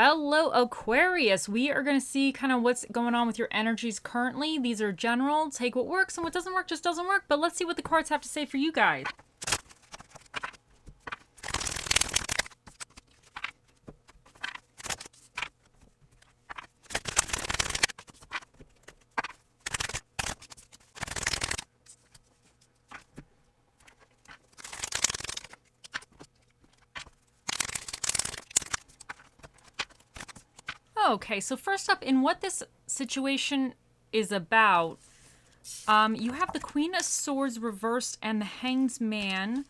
Hello, Aquarius. We are going to see kind of what's going on with your energies currently. These are general. Take what works and what doesn't work just doesn't work. But let's see what the cards have to say for you guys. Okay, so first up, in what this situation is about, you have the Queen of Swords reversed and the Hanged Man.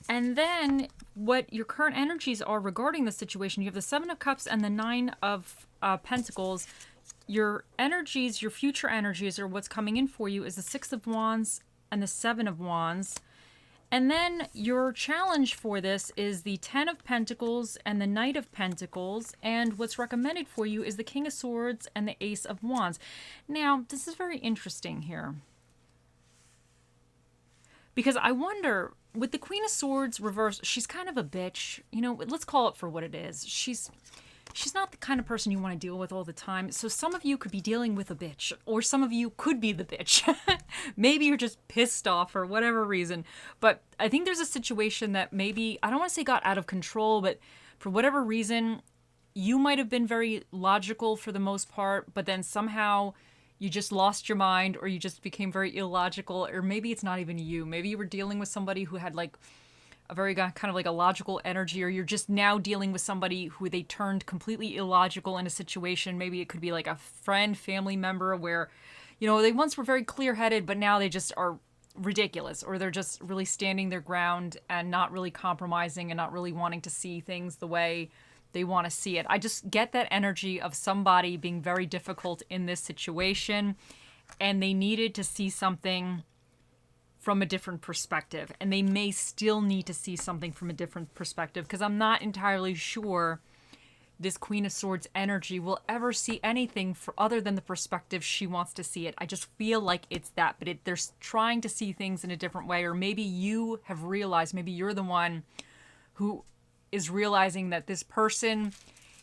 And then what your current energies are regarding the situation, you have the Seven of Cups and the Nine of Pentacles. Your energies, your future energies, or what's coming in for you is the Six of Wands and the Seven of Wands. And then your challenge for this is the Ten of Pentacles and the Knight of Pentacles. And what's recommended for you is the King of Swords and the Ace of Wands. Now, this is very interesting here. Because I wonder, with the Queen of Swords reversed, she's kind of a bitch. You know, let's call it for what it is. She's not the kind of person you want to deal with all the time. So some of you could be dealing with a bitch, or some of you could be the bitch. Maybe you're just pissed off for whatever reason. But I think there's a situation that maybe, I don't want to say got out of control, but for whatever reason, you might have been very logical for the most part, but then somehow you just lost your mind, or you just became very illogical, or maybe it's not even you. Maybe you were dealing with somebody who had like a very kind of like a logical energy, or you're just now dealing with somebody who they turned completely illogical in a situation. Maybe it could be like a friend, family member where, you know, they once were very clear-headed, but now they just are ridiculous, or they're just really standing their ground and not really compromising and not really wanting to see things the way they want to see it. I just get that energy of somebody being very difficult in this situation, and they needed to see something from a different perspective, and they may still need to see something from a different perspective, because I'm not entirely sure this Queen of Swords energy will ever see anything other than the perspective she wants to see it. I just feel like it's that, but they're trying to see things in a different way, or maybe you have realized, maybe you're the one who is realizing that this person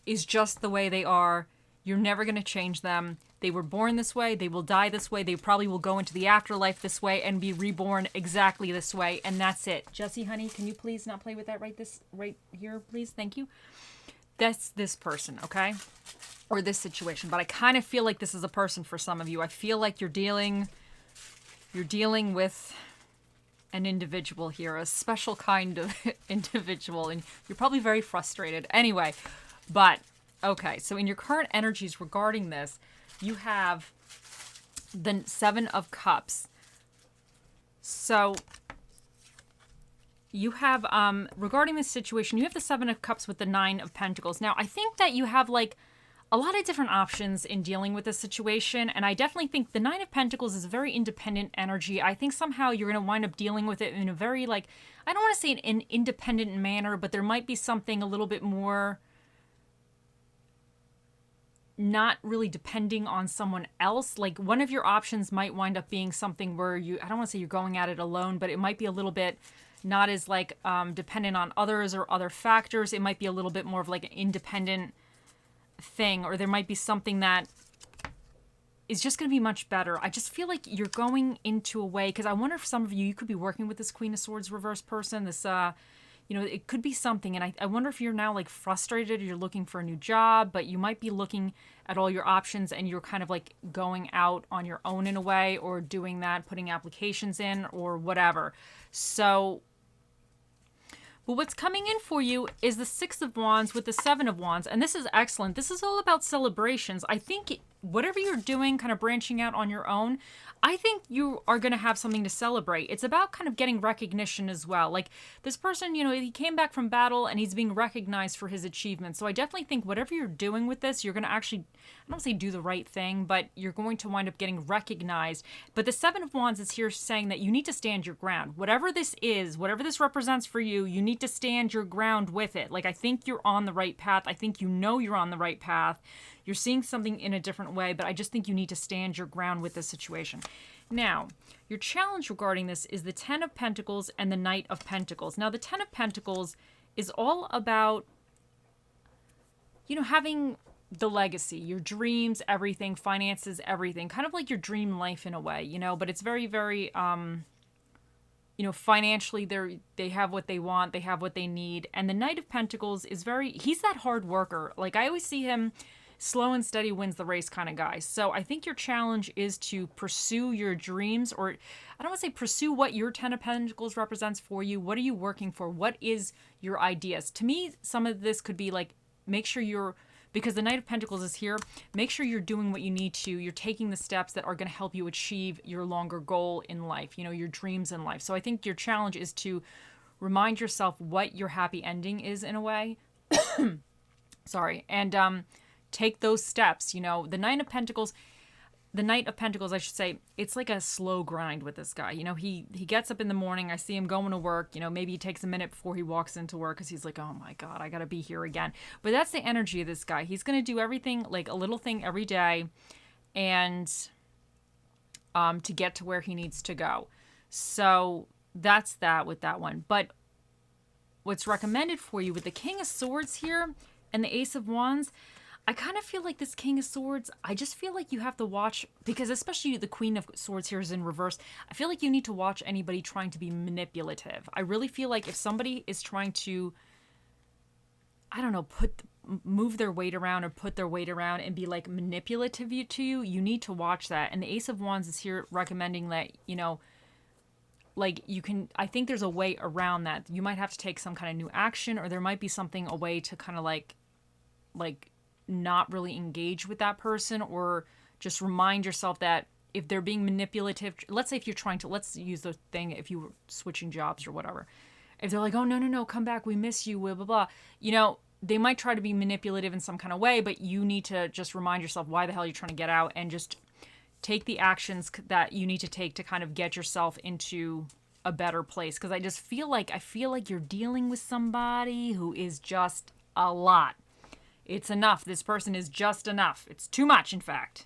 is just the way they are. You're never going to change them. They were born this way. They will die this way. They probably will go into the afterlife this way and be reborn exactly this way. And that's it. Jessie, honey, can you please not play with that right here, please? Thank you. That's this person, okay? Or this situation. But I kind of feel like this is a person for some of you. I feel like you're dealing with an individual here, a special kind of individual, and you're probably very frustrated. Anyway, but okay, so in your current energies regarding this, you have the Seven of Cups. So you have, regarding this situation, you have the Seven of Cups with the Nine of Pentacles. Now, I think that you have like a lot of different options in dealing with this situation, and I definitely think the Nine of Pentacles is a very independent energy. I think somehow you're going to wind up dealing with it in a very, like, I don't want to say an independent manner, but there might be something a little bit more not really depending on someone else. Like, one of your options might wind up being something where I don't want to say you're going at it alone, but it might be a little bit not as like dependent on others or other factors. It might be a little bit more of like an independent thing, or there might be something that is just going to be much better. I just feel like you're going into a way, because I wonder if some of you could be working with this Queen of Swords reverse person, this you know, it could be something, and I wonder if you're now like frustrated, or you're looking for a new job, but you might be looking at all your options and you're kind of like going out on your own in a way, or doing that, putting applications in or whatever. So, but what's coming in for you is the Six of Wands with the Seven of Wands, and this is excellent. This is all about celebrations. I think whatever you're doing, kind of branching out on your own, I think you are going to have something to celebrate. It's about kind of getting recognition as well. Like, this person, you know, he came back from battle and he's being recognized for his achievements. So I definitely think whatever you're doing with this, you're going to actually, I don't say do the right thing, but you're going to wind up getting recognized. But the Seven of Wands is here saying that you need to stand your ground. Whatever this is, whatever this represents for you, you need to stand your ground with it. Like, I think you're on the right path. I think you know you're on the right path. You're seeing something in a different way, but I just think you need to stand your ground with this situation. Now, your challenge regarding this is the Ten of Pentacles and the Knight of Pentacles. Now, the Ten of Pentacles is all about having the legacy, your dreams, everything, finances, everything, kind of like your dream life in a way, but it's very, very, financially they have what they want, they have what they need. And the Knight of Pentacles he's that hard worker. Like I always see him slow and steady wins the race kind of guy. So I think your challenge is to pursue your dreams, or I don't want to say pursue what your 10 of Pentacles represents for you. What are you working for? What is your ideas? To me, some of this could be like, make sure because the Knight of Pentacles is here, make sure you're doing what you need to. You're taking the steps that are going to help you achieve your longer goal in life, your dreams in life. So I think your challenge is to remind yourself what your happy ending is in a way. Sorry. And take those steps. The Knight of Pentacles, I should say, it's like a slow grind with this guy. He gets up in the morning. I see him going to work. Maybe he takes a minute before he walks into work because he's like, oh my God, I got to be here again. But that's the energy of this guy. He's going to do everything, like a little thing every day, and to get to where he needs to go. So that's that with that one. But what's recommended for you with the King of Swords here and the Ace of Wands, I kind of feel like this King of Swords, I just feel like you have to watch, because especially the Queen of Swords here is in reverse. I feel like you need to watch anybody trying to be manipulative. I really feel like if somebody is trying to, I don't know, move their weight around or put their weight around and be like manipulative to you, you need to watch that. And the Ace of Wands is here recommending that, like I think there's a way around that. You might have to take some kind of new action, or there might be a way to kind of like not really engage with that person, or just remind yourself that if they're being manipulative, let's say if you're let's use the thing, if you were switching jobs or whatever, if they're like, oh, no, come back, we miss you, blah, blah, blah, they might try to be manipulative in some kind of way, but you need to just remind yourself why the hell you're trying to get out, and just take the actions that you need to take to kind of get yourself into a better place. Because I feel like you're dealing with somebody who is just a lot. It's enough. This person is just enough. It's too much, in fact.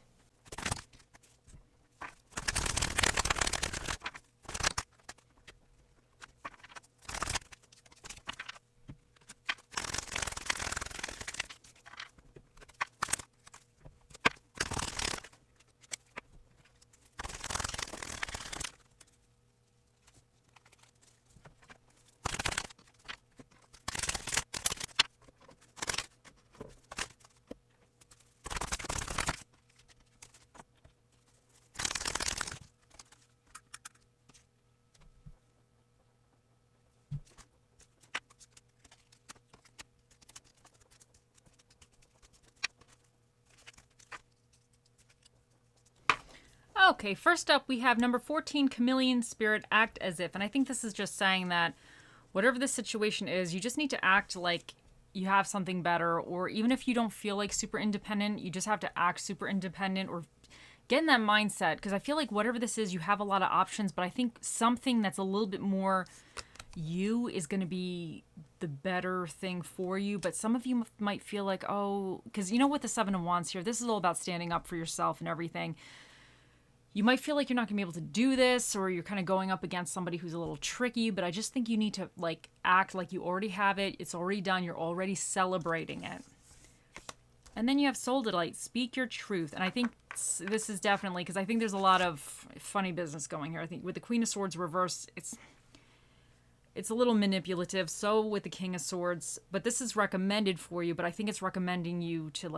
Okay, first up we have number 14, Chameleon Spirit, act as if. And I think this is just saying that whatever the situation is, you just need to act like you have something better, or even if you don't feel like super independent, you just have to act super independent, or get in that mindset. Because I feel like whatever this is, you have a lot of options, but I think something that's a little bit more you is going to be the better thing for you. But some of you might feel like, oh, because with the Seven of Wands here, this is all about standing up for yourself and everything. You might feel like you're not going to be able to do this, or you're kind of going up against somebody who's a little tricky, but I just think you need to act like you already have it. It's already done. You're already celebrating it. And then you have Soul Delight, speak your truth. And I think this is definitely, because I think there's a lot of funny business going here. I think with the Queen of Swords reverse, it's a little manipulative. So with the King of Swords, but this is recommended for you, but I think it's recommending you to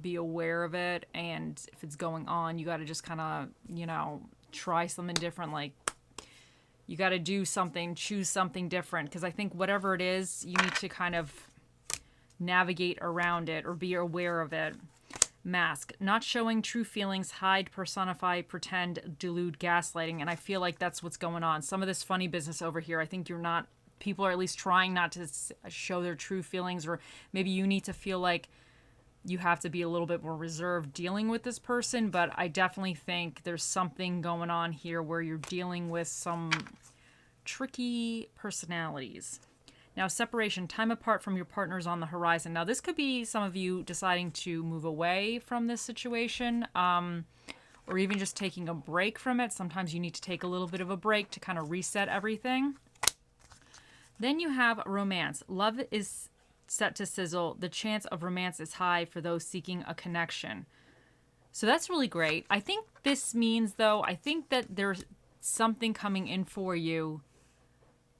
be aware of it, and if it's going on, you got to just kind of try something different. You got to do something, choose something different, because I think whatever it is, you need to kind of navigate around it or be aware of it. Mask, not showing true feelings, hide, personify, pretend, delude, gaslighting. And I feel like that's what's going on. Some of this funny business over here, I think people are at least trying not to show their true feelings, or maybe you need to feel like you have to be a little bit more reserved dealing with this person. But I definitely think there's something going on here where you're dealing with some tricky personalities. Now, separation, time apart from your partners on the horizon. Now, this could be some of you deciding to move away from this situation, or even just taking a break from it. Sometimes you need to take a little bit of a break to kind of reset everything. Then you have romance. Love is set to sizzle. The chance of romance is high for those seeking a connection. So that's really great. I think this means, though, I think that there's something coming in for you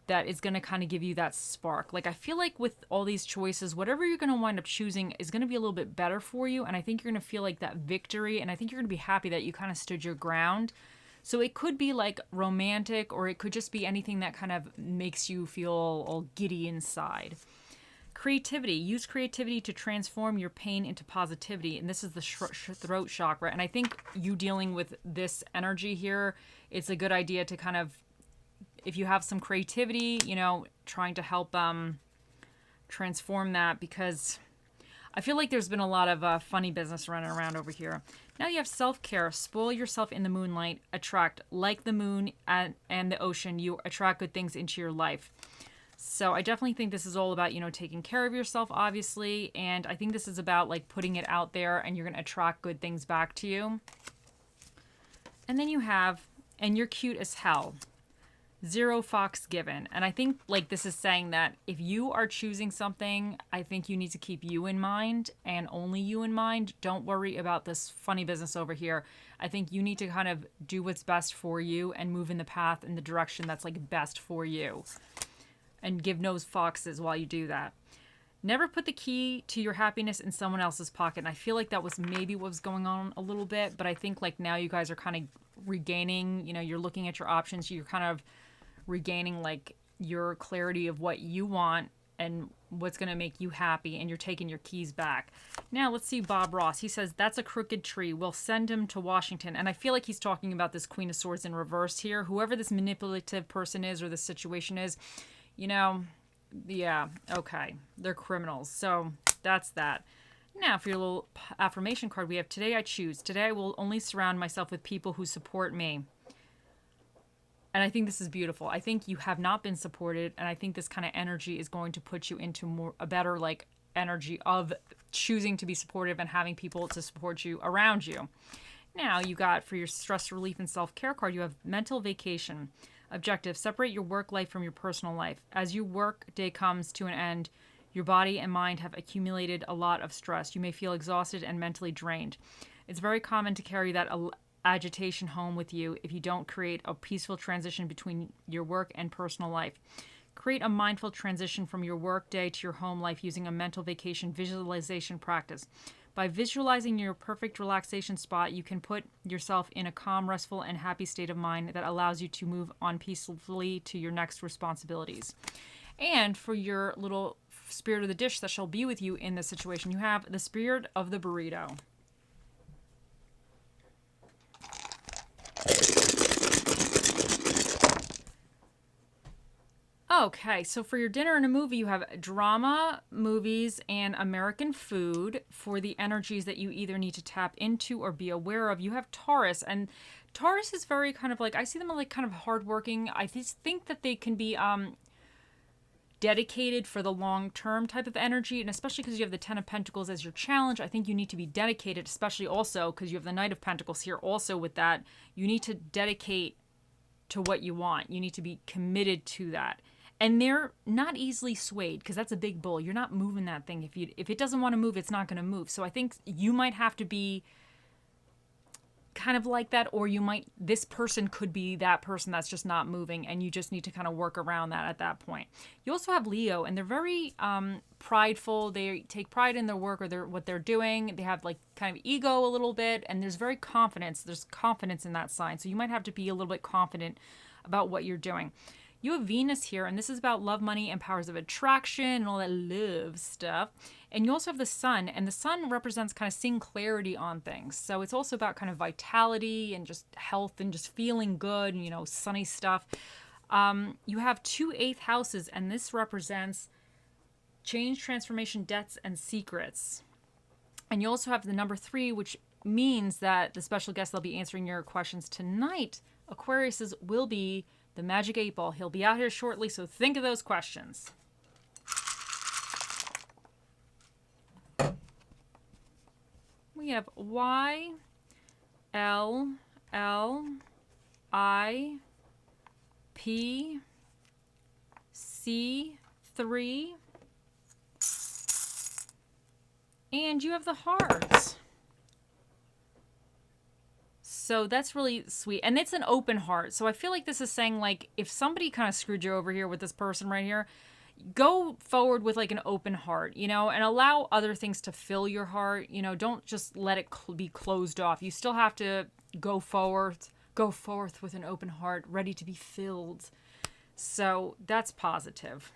that is going to kind of give you that spark. Like, I feel like with all these choices, whatever you're going to wind up choosing is going to be a little bit better for you. And I think you're going to feel like that victory. And I think you're going to be happy that you kind of stood your ground. So it could be like romantic, or it could just be anything that kind of makes you feel all giddy inside. Creativity. Use creativity to transform your pain into positivity. And this is the throat chakra. And I think you dealing with this energy here, it's a good idea to kind of, if you have some creativity, you know, trying to help transform that, because I feel like there's been a lot of funny business running around over here. Now you have self-care. Spoil yourself in the moonlight. Attract, like the moon and the ocean, you attract good things into your life. So I definitely think this is all about, you know, taking care of yourself, obviously. And I think this is about like putting it out there, and you're going to attract good things back to you. And then you have, and you're cute as hell. 0 fucks given. And I think like this is saying that if you are choosing something, I think you need to keep you in mind and only you in mind. Don't worry about this funny business over here. I think you need to kind of do what's best for you and move in the path in the direction that's like best for you. And give no foxes while you do that. Never put the key to your happiness in someone else's pocket. And I feel like that was maybe what was going on a little bit. But I think like now you guys are kind of regaining, you know, you're looking at your options. You're kind of regaining like your clarity of what you want and what's going to make you happy. And you're taking your keys back. Now let's see Bob Ross. He says, that's a crooked tree. We'll send him to Washington. And I feel like he's talking about this Queen of Swords in reverse here. Whoever this manipulative person is or this situation is, you know, yeah, okay. They're criminals. So that's that. Now for your little affirmation card, we have, today I choose. Today I will only surround myself with people who support me. And I think this is beautiful. I think you have not been supported. And I think this kind of energy is going to put you into a better like energy of choosing to be supportive and having people to support you around you. Now you got, for your stress relief and self-care card, you have mental vacation. Objective, separate your work life from your personal life. As your work day comes to an end, your body and mind have accumulated a lot of stress. You may feel exhausted and mentally drained. It's very common to carry that agitation home with you if you don't create a peaceful transition between your work and personal life. Create a mindful transition from your work day to your home life using a mental vacation visualization practice. By visualizing your perfect relaxation spot, you can put yourself in a calm, restful, and happy state of mind that allows you to move on peacefully to your next responsibilities. And for your little spirit of the dish that shall be with you in this situation, you have the spirit of the burrito. Okay, so for your dinner and a movie, you have drama, movies, and American food. For the energies that you either need to tap into or be aware of, you have Taurus. And Taurus is very kind of like, I see them like kind of hardworking. I just think that they can be dedicated for the long-term type of energy. And especially because you have the Ten of Pentacles as your challenge, I think you need to be dedicated, especially also because you have the Knight of Pentacles here also with that. You need to dedicate to what you want. You need to be committed to that. And they're not easily swayed, because that's a big bull. You're not moving that thing. If it doesn't want to move, it's not going to move. So I think you might have to be kind of like that, or this person could be that person that's just not moving, and you just need to kind of work around that at that point. You also have Leo, and they're very prideful. They take pride in their work or what they're doing. They have like kind of ego a little bit, and there's confidence in that sign. So you might have to be a little bit confident about what you're doing. You have Venus here, and this is about love, money, and powers of attraction and all that love stuff. And you also have the Sun, and the Sun represents kind of seeing clarity on things. So it's also about kind of vitality and just health and just feeling good and, you know, sunny stuff. You have 2 8th houses, and this represents change, transformation, debts, and secrets. And you also have the number 3, which means that the special guest that'll be answering your questions tonight, Aquarius's, will be the Magic 8 Ball. He'll be out here shortly, so think of those questions. We have Y, L, L, I, P, C, 3, And you have the hearts. So that's really sweet. And it's an open heart. So I feel like this is saying, like, if somebody kind of screwed you over here with this person right here, go forward with, like, an open heart, you know, and allow other things to fill your heart. You know, don't just let it be closed off. You still have to go forth with an open heart, ready to be filled. So that's positive.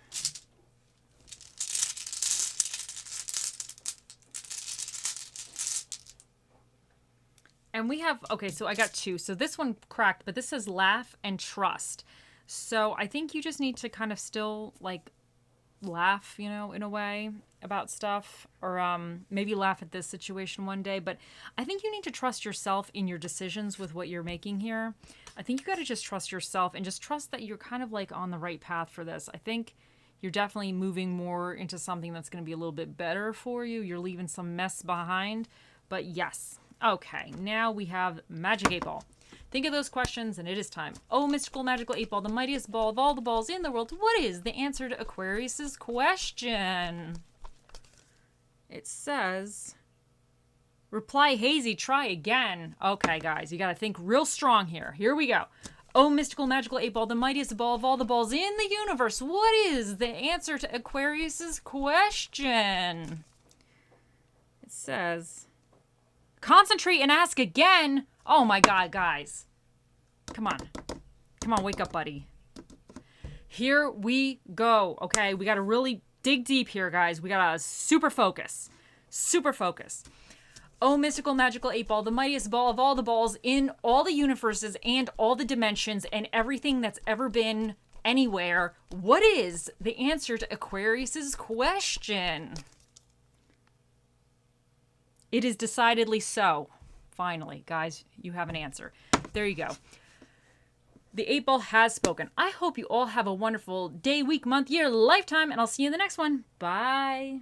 And we have, okay, so I got 2. So this one cracked, but this says laugh and trust. So I think you just need to kind of still, like, laugh, you know, in a way about stuff, or maybe laugh at this situation one day. But I think you need to trust yourself in your decisions with what you're making here. I think you got to just trust yourself and just trust that you're kind of, like, on the right path for this. I think you're definitely moving more into something that's going to be a little bit better for you. You're leaving some mess behind. But yes. Okay, now we have Magic 8 Ball. Think of those questions, and it is time. Oh, mystical magical 8 Ball, the mightiest ball of all the balls in the world. What is the answer to Aquarius's question? It says, reply hazy, try again. Okay, guys, you got to think real strong here. Here we go. Oh, mystical magical 8 Ball, the mightiest ball of all the balls in the universe. What is the answer to Aquarius's question? It says, concentrate and ask again. Oh my God, guys. Come on. Come on, wake up, buddy. Here we go. Okay, we got to really dig deep here, guys. We got to super focus. Super focus. Oh, mystical magical 8 Ball, the mightiest ball of all the balls in all the universes and all the dimensions and everything that's ever been anywhere. What is the answer to Aquarius's question? It is decidedly so. Finally, guys, you have an answer. There you go. The 8 Ball has spoken. I hope you all have a wonderful day, week, month, year, lifetime, and I'll see you in the next one. Bye.